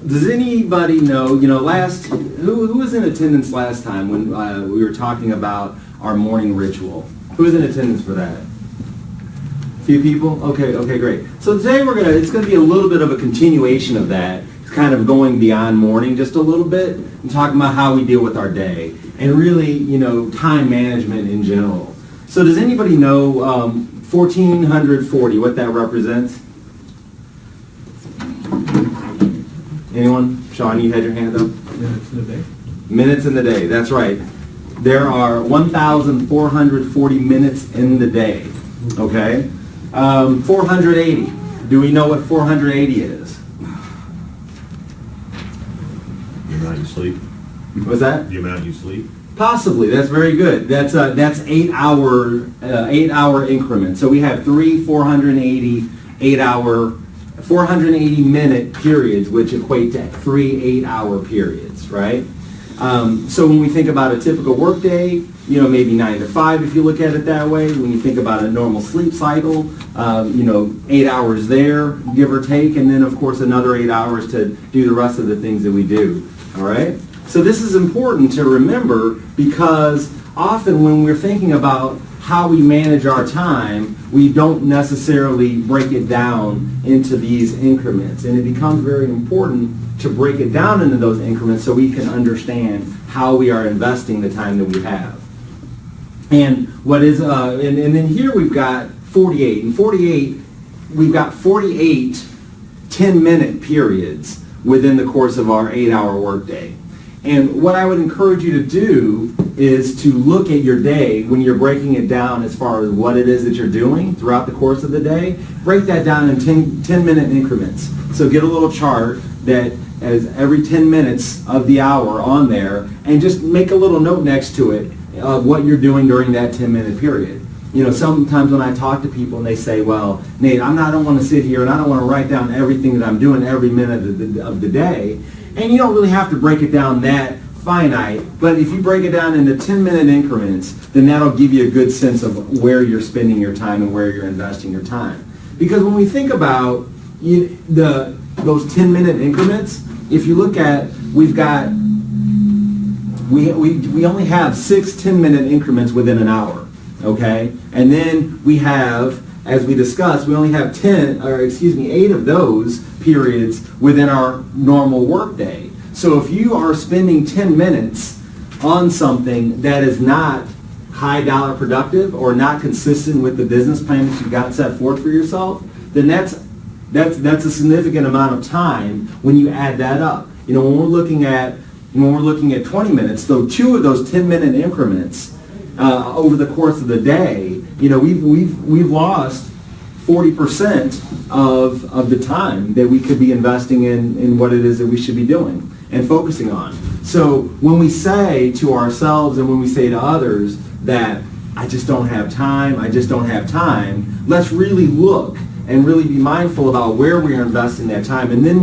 Does anybody know, who was in attendance last time when we were talking about our morning ritual? Who was in attendance for that? A few people? Okay, great. So today it's gonna be a little bit of a continuation of that, kind of going beyond morning just a little bit and talking about how we deal with our day and really, time management in general. So does anybody know 1440, what that represents? Anyone? Sean, you had your hand up? Minutes in a day. Minutes in the day, that's right. There are 1,440 minutes in the day, okay? 480. Do we know what 480 is? The amount you sleep. What's that? The amount you sleep. Possibly, that's very good. That's 8 hour increments. So we have 480 8-hour 480 minute periods, which equate to 3 8-hour periods, right? So when we think about a typical work day, maybe 9 to 5 if you look at it that way. When you think about a normal sleep cycle, 8 hours there, give or take, and then of course another 8 hours to do the rest of the things that we do, all right? So this is important to remember because often when we're thinking about how we manage our time, we don't necessarily break it down into these increments. And it becomes very important to break it down into those increments so we can understand how we are investing the time that we have. And and then here we've got 48. And 48, we've got 48 10-minute periods within the course of our 8-hour workday. And what I would encourage you to do is to look at your day when you're breaking it down as far as what it is that you're doing throughout the course of the day. Break that down in 10-minute increments. So get a little chart that has every 10 minutes of the hour on there and just make a little note next to it of what you're doing during that 10-minute period. Sometimes when I talk to people and they say, well, Nate, I don't want to sit here and I don't want to write down everything that I'm doing every minute of the day. And you don't really have to break it down that finite, but if you break it down into 10-minute increments, then that'll give you a good sense of where you're spending your time and where you're investing your time. Because when we think about those 10-minute increments, if you look at, we only have 6 10-minute increments within an hour, okay? And then we have, as we discussed, we only have 8 of those periods within our normal workday. So if you are spending 10 minutes on something that is not high dollar productive or not consistent with the business plan that you've got set forth for yourself, then that's a significant amount of time when you add that up. When we're looking at 20 minutes, though 2 of those 10-minute increments over the course of the day, we've lost 40% of the time that we could be investing in what it is that we should be doing and focusing on. So when we say to ourselves and when we say to others that I just don't have time, let's really look and really be mindful about where we are investing that time, and then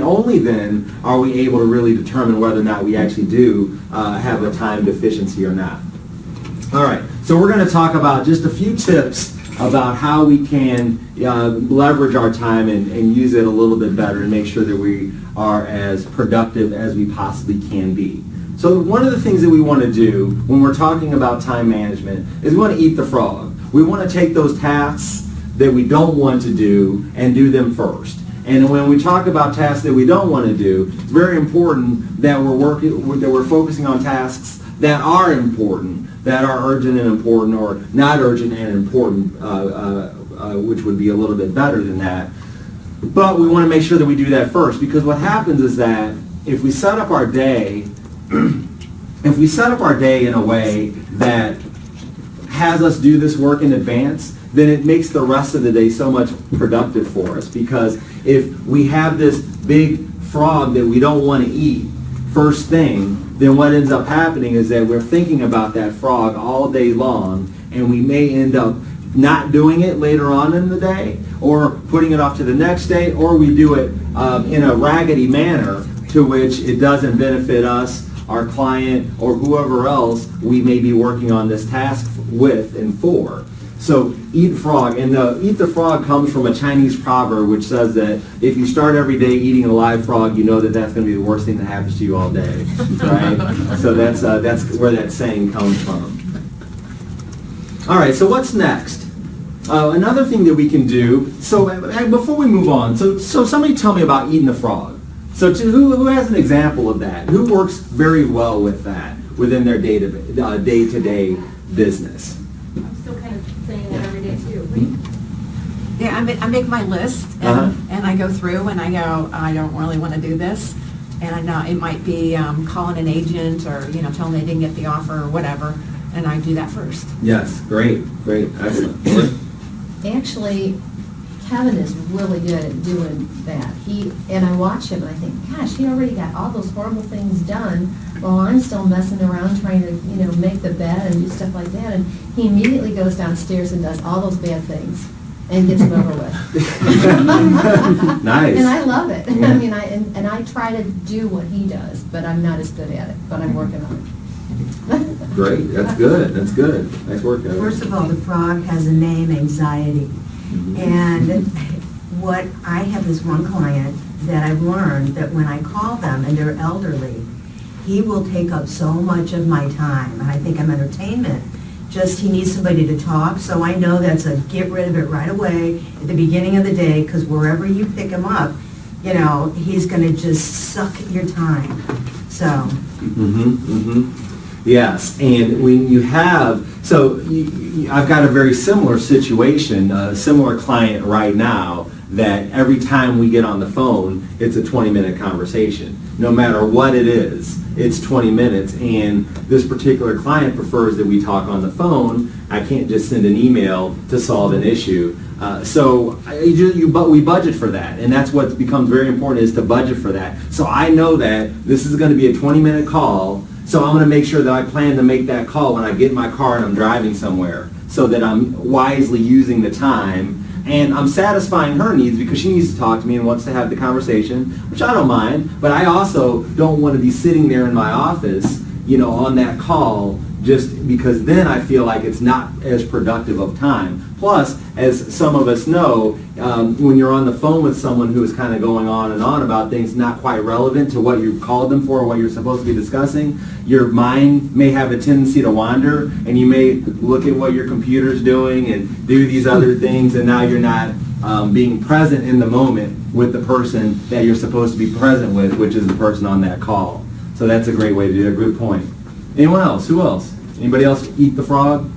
only then are we able to really determine whether or not we actually do have a time deficiency or not. All right, so we're going to talk about just a few tips about how we can leverage our time and use it a little bit better and make sure that we are as productive as we possibly can be. So one of the things that we want to do when we're talking about time management is we want to eat the frog. We want to take those tasks that we don't want to do and do them first. And when we talk about tasks that we don't want to do, it's very important that we're focusing on tasks that are important, that are urgent and important, or not urgent and important, which would be a little bit better than that. But we want to make sure that we do that first, because what happens is that if we set up our day, in a way that has us do this work in advance, then it makes the rest of the day so much productive for us. Because if we have this big frog that we don't want to eat first thing, then what ends up happening is that we're thinking about that frog all day long, and we may end up not doing it later on in the day, or putting it off to the next day, or we do it in a raggedy manner to which it doesn't benefit us, our client, or whoever else we may be working on this task with and for. So eat frog, and eat the frog comes from a Chinese proverb which says that if you start every day eating a live frog, you know that that's going to be the worst thing that happens to you all day, right? So that's where that saying comes from. All right, so what's next? Another thing that we can do, so before we move on, so somebody tell me about eating the frog. So who has an example of that? Who works very well with that within their day-to-day business? I'm still kind of saying that every day too. Yeah, I make my list, and I go through and I go, I don't really want to do this. And it might be calling an agent or, telling they didn't get the offer or whatever, and I do that first. Yes, great, excellent. Actually, Kevin is really good at doing that. And I watch him and I think, gosh, he already got all those horrible things done while I'm still messing around trying to, make the bed and do stuff like that. And he immediately goes downstairs and does all those bad things and gets it over with. Nice. And I love it. I mean, I try to do what he does, but I'm not as good at it, but I'm working on it. Great, that's good. Nice work, Evan. First of all, the frog has a name, anxiety. And what I have is one client that I've learned that when I call them and they're elderly, he will take up so much of my time. And I think I'm entertainment. Just he needs somebody to talk. So I know that's a get rid of it right away at the beginning of the day, because wherever you pick him up, he's going to just suck your time. So. Yes, and when you have, I've got a very similar situation, a similar client right now, that every time we get on the phone, it's a 20-minute conversation. No matter what it is, it's 20 minutes, and this particular client prefers that we talk on the phone. I can't just send an email to solve an issue. We budget for that, and that's what becomes very important, is to budget for that. So I know that this is going to be a 20-minute call, so I'm going to make sure that I plan to make that call when I get in my car and I'm driving somewhere, so that I'm wisely using the time, and I'm satisfying her needs because she needs to talk to me and wants to have the conversation, which I don't mind, but I also don't want to be sitting there in my office, on that call, just because then I feel like it's not as productive of time. Plus, as some of us know, when you're on the phone with someone who is kind of going on and on about things not quite relevant to what you've called them for or what you're supposed to be discussing, your mind may have a tendency to wander, and you may look at what your computer's doing and do these other things, and now you're not being present in the moment with the person that you're supposed to be present with, which is the person on that call. So that's a great way to do it. Good point. Anyone else? Who else? Anybody else eat the frog?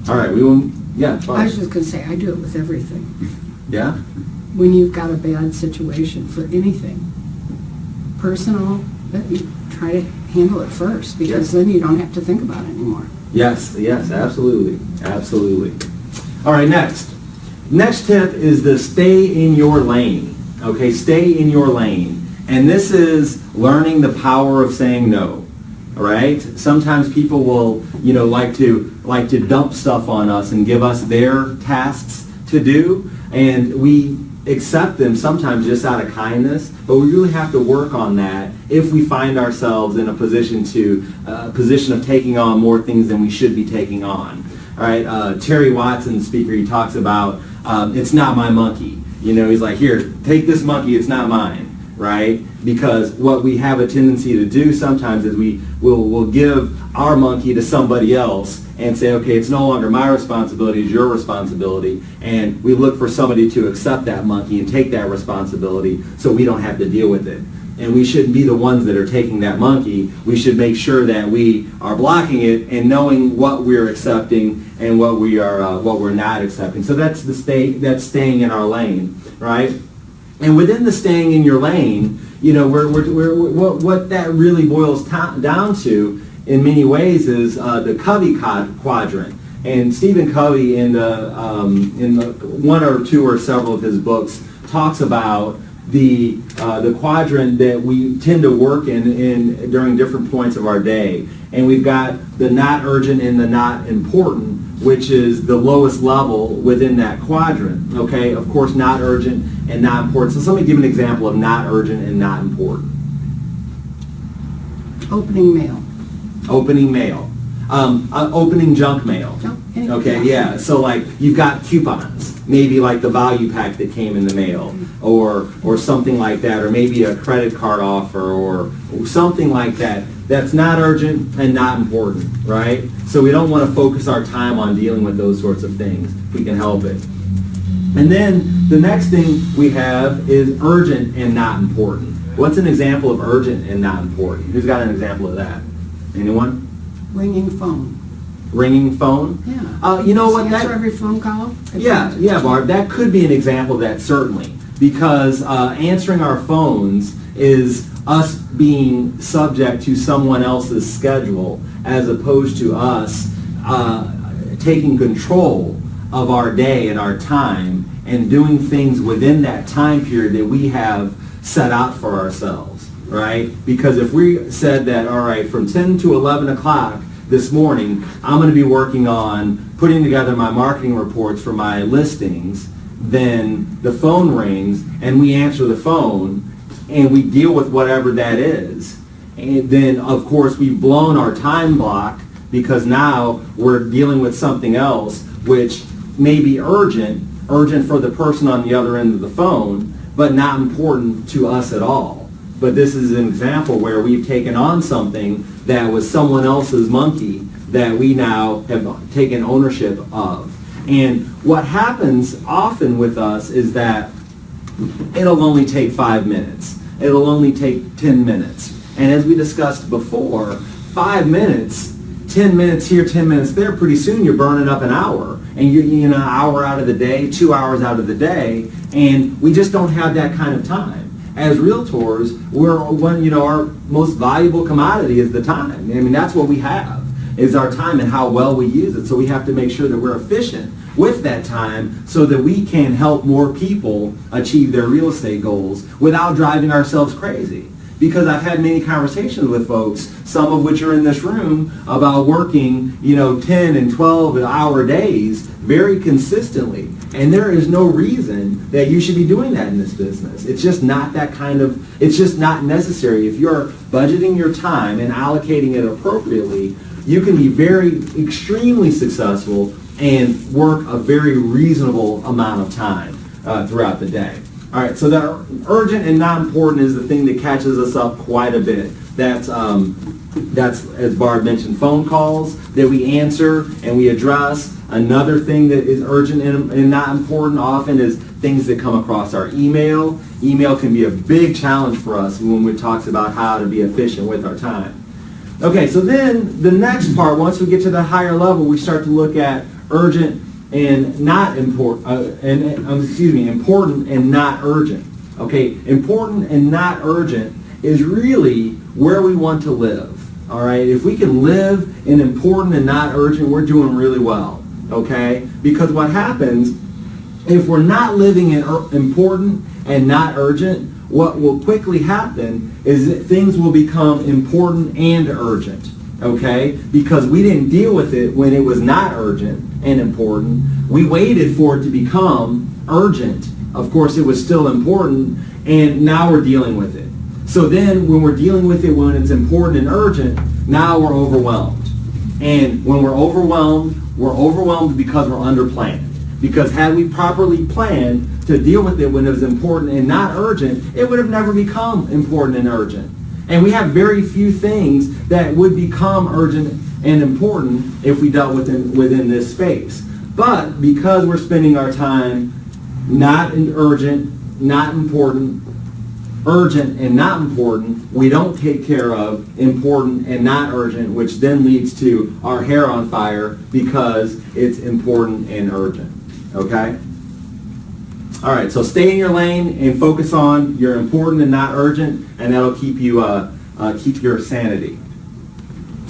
All right, we will. Yeah. I was just going to say, I do it with everything. Yeah. When you've got a bad situation for anything personal, you try to handle it first, because then you don't have to think about it anymore. Yes. Absolutely. All right. Next tip is to stay in your lane. Okay, stay in your lane. And this is learning the power of saying no. All right. Sometimes people will, like to dump stuff on us and give us their tasks to do, and we accept them sometimes just out of kindness. But we really have to work on that if we find ourselves in a position of taking on more things than we should be taking on. All right. Terry Watson, the speaker, he talks about it's not my monkey. He's like, here, take this monkey. It's not mine. Right? Because what we have a tendency to do sometimes is we'll give our monkey to somebody else and say, okay, it's no longer my responsibility, it's your responsibility, and we look for somebody to accept that monkey and take that responsibility so we don't have to deal with it. And we shouldn't be the ones that are taking that monkey. We should make sure that we are blocking it and knowing what we're accepting and what we're not accepting. So that's staying in our lane, right? And within the staying in your lane, what that really boils down to in many ways is the Covey quadrant. And Stephen Covey in the one or two or several of his books talks about the quadrant that we tend to work in during different points of our day. And we've got the not urgent and the not important, which is the lowest level within that quadrant. Okay, of course, not urgent and not important. So somebody give an example of not urgent and not important. Opening mail. Opening mail. Opening junk mail. Junk, anything. Okay, yeah, so like, you've got coupons, maybe like the value pack that came in the mail, or something like that, or maybe a credit card offer, or something like that, that's not urgent and not important, right? So we don't want to focus our time on dealing with those sorts of things, if we can help it. And then, the next thing we have is urgent and not important. What's an example of urgent and not important? Who's got an example of that? Anyone? Ringing phone. Ringing phone? Yeah. You know what? Answer That, every phone call? yeah, Barb, that could be an example of that, certainly. Because answering our phones is us being subject to someone else's schedule, as opposed to us taking control of our day and our time and doing things within that time period that we have set out for ourselves, right? Because if we said that, all right, from 10 to 11 o'clock this morning, I'm going to be working on putting together my marketing reports for my listings, then the phone rings and we answer the phone and we deal with whatever that is. And then, of course, we've blown our time block because now we're dealing with something else which may be urgent for the person on the other end of the phone, but not important to us at all. But this is an example where we've taken on something that was someone else's monkey that we now have taken ownership of. And what happens often with us is that it'll only take 5 minutes. It'll only take 10 minutes. And as we discussed before, 5 minutes, 10 minutes here, 10 minutes there, pretty soon you're burning up an hour. And you're an hour out of the day, 2 hours out of the day, and we just don't have that kind of time. As realtors, our most valuable commodity is the time. I mean, that's what we have, is our time and how well we use it. So we have to make sure that we're efficient with that time so that we can help more people achieve their real estate goals without driving ourselves crazy. Because I've had many conversations with folks, some of which are in this room, about working, 10 and 12-hour days very consistently. And there is no reason that you should be doing that in this business. It's just not it's just not necessary. If you're budgeting your time and allocating it appropriately, you can be extremely successful and work a very reasonable amount of time throughout the day. All right, so that urgent and not important is the thing that catches us up quite a bit. That's, as Barb mentioned, phone calls that we answer and we address. Another thing that is urgent and not important often is things that come across our email. Email can be a big challenge for us when we talk about how to be efficient with our time. Okay, so then the next part, once we get to the higher level, we start to look at urgent and not important, important and not urgent. Okay, important and not urgent is really where we want to live. All right, if we can live in important and not urgent, we're doing really well. Okay, because what happens if we're not living in important and not urgent, what will quickly happen is that things will become important and urgent. Okay, because we didn't deal with it when it was not urgent and important. We waited for it to become urgent. Of course, it was still important, and now we're dealing with it. So then when we're dealing with it when it's important and urgent, now we're overwhelmed. And when we're overwhelmed because we're underplanned. Because had we properly planned to deal with it when it was important and not urgent, it would have never become important and urgent. And we have very few things that would become urgent and important if we dealt within this space. But because we're spending our time not urgent, not important, urgent and not important, we don't take care of important and not urgent, which then leads to our hair on fire because it's important and urgent. Okay? All right, so stay in your lane and focus on your important and not urgent, and that'll keep you keep your sanity.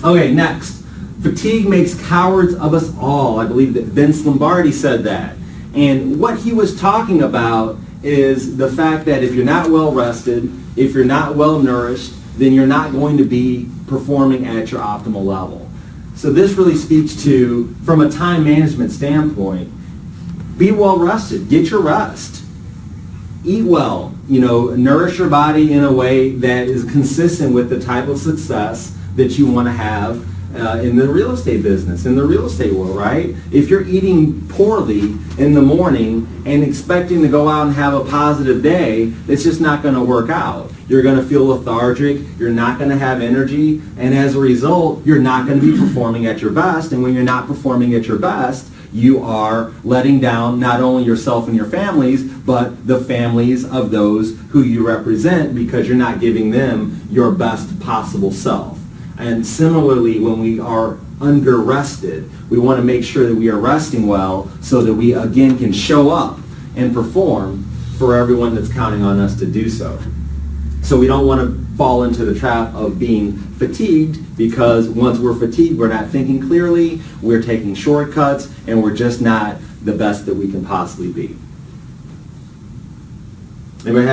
Okay, next. Fatigue makes cowards of us all. I believe that Vince Lombardi said that. And what he was talking about is the fact that if you're not well rested, if you're not well nourished, then you're not going to be performing at your optimal level. So this really speaks to, from a time management standpoint, be well rested, get your rest, eat well, nourish your body in a way that is consistent with the type of success that you want to have in the real estate business, in the real estate world, right? If you're eating poorly in the morning and expecting to go out and have a positive day, it's just not going to work out. You're going to feel lethargic, you're not going to have energy, and as a result, you're not going to be performing at your best. And when you're not performing at your best, you are letting down not only yourself and your families, but the families of those who you represent, because you're not giving them your best possible self. And similarly, when we are under-rested, we want to make sure that we are resting well so that we again can show up and perform for everyone that's counting on us to do so. So we don't want to fall into the trap of being fatigued, because once we're fatigued, we're not thinking clearly, we're taking shortcuts, and we're just not the best that we can possibly be. Anybody have